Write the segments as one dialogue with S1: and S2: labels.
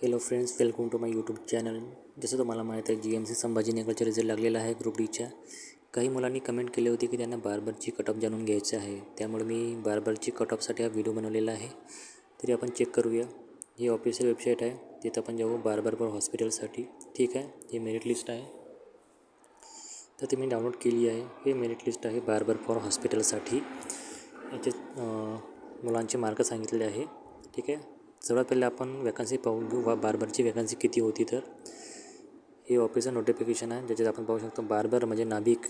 S1: Hello friends, welcome to my YouTube channel. जसं तुम्हाला माहीत आहे, GMC संभाजीनगरचा रिझल्ट लागलेला आहे ग्रुप डीच्या. काही मुलांनी कमेंट केली होती की त्यांना बार्बरची कटऑफ जाणून घ्यायचं आहे. त्यामुळे मी बार्बरची कटऑफसाठी हा व्हिडिओ बनवलेला आहे. तरी आपण चेक करूया. ही ऑफिशियल वेबसाईट आहे, तिथं आपण जाऊ बार्बर फॉर हॉस्पिटलसाठी. ठीक आहे, ही मेरिट लिस्ट आहे, तर ती मी डाउनलोड केली आहे. ही मेरिट लिस्ट आहे बार्बर फॉर हॉस्पिटलसाठी. याचे मुलांचे मार्क सांगितलेले आहे. ठीक आहे, सर्वात पहिले आपण वॅकन्सी पाहून घेऊ. बार्बरची वॅकन्सी किती होती. तर हे ऑफिसचं नोटिफिकेशन आहे, ज्याच्यात आपण पाहू शकतो बार्बर म्हणजे नाभिक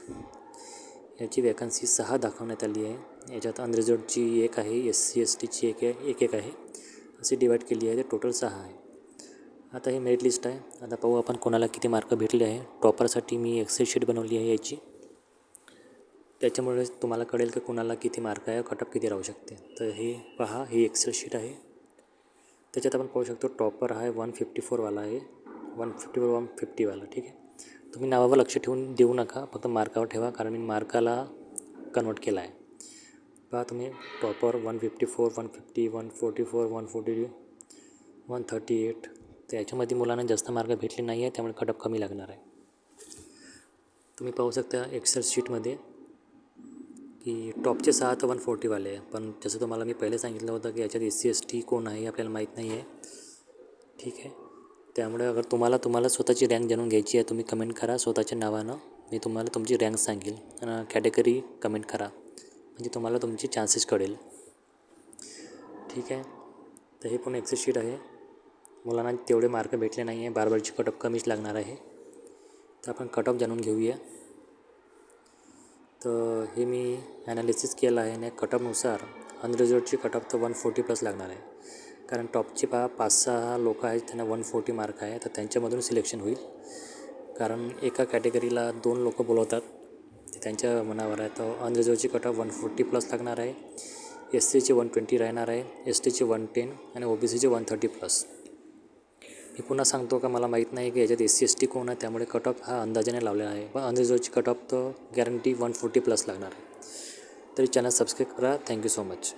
S1: याची वॅकन्सी 6 दाखवण्यात आली आहे. याच्यात अनरिझर्वडची 1 आहे, SC STची एक आहे, अशी डिवाईड केली आहे. ते टोटल 6 आहे. आता हे मेरिट लिस्ट आहे. आता पाहू आपण कोणाला किती मार्क भेटले आहे. टॉपरसाठी मी एक्सेल शीट बनवली आहे याची, त्याच्यामुळे तुम्हाला कळेल की कोणाला किती मार्क आहे, कटऑफ किती राहू शकते. तर हे पहा, ही एक्सेल शीट आहे. त्याच्यात आपण पाहू शकतो टॉपर आहे 154 वाला आहे, 154 150 वाला. ठीक आहे, तुम्ही नावावर लक्ष ठेवून देऊ नका, फक्त मार्कावर ठेवा, कारण मी मार्काला कन्वर्ट केला आहे. पहा तुम्ही, टॉपर 154 150 144 140 138. तर याच्यामध्ये मुलांना जास्त मार्क भेटले नाही आहे, त्यामुळे कटऑफ कमी लागणार आहे. तुम्ही पाहू शकता एक्सेल शीटमध्ये की टॉपचे 6 तर 140 वाले आहे. पण जसं तुम्हाला मी पहिले सांगितलं होतं की याच्यात SC ST कोण आहे आपल्याला माहीत नाही आहे. ठीक आहे, त्यामुळे अगर तुम्हाला स्वतःची रँक जाणून घ्यायची आहे, तुम्ही कमेंट करा स्वतःच्या नावानं. मी तुम्हाला तुमची रँक सांगेल. कॅटेगरी कमेंट करा, म्हणजे तुम्हाला तुमचे चान्सेस कळेल. ठीक आहे, तर हे पण एक्सेल शीट आहे. मुलांना तेवढे मार्क भेटले नाही आहे, बार्बरची कटऑफ कमीच लागणार आहे. तर आपण कटऑफ जाणून घेऊया. तर हे मी ॲनालिसिस केलं आहे आणि कटऑफनुसार अनरिझर्वडची कटऑफ तर 140+ लागणार आहे. कारण टॉपचे 5-6 लोक आहेत, त्यांना 140 मार्क आहे, तर त्यांच्यामधून सिलेक्शन होईल. कारण एका कॅटेगरीला 2 लोक बोलवतात, ते त्यांच्या मनावर आहे. तर अनरिझर्वडची कटऑफ 140+ लागणार आहे. SCची 120 राहणार आहे, STची 110 आणि OBCची 130+. मी पुन्हा सांगतो का मला माहीत नाही की याच्यात SC ST कोण आहे, त्यामुळे कटऑफ हा अंदाजाने लावलेला आहे. पण अनरिझर्वडची कटऑफ तर गॅरंटी 140+ लागणार आहे. तरी चॅनल सबस्क्राईब करा. Thank you so much.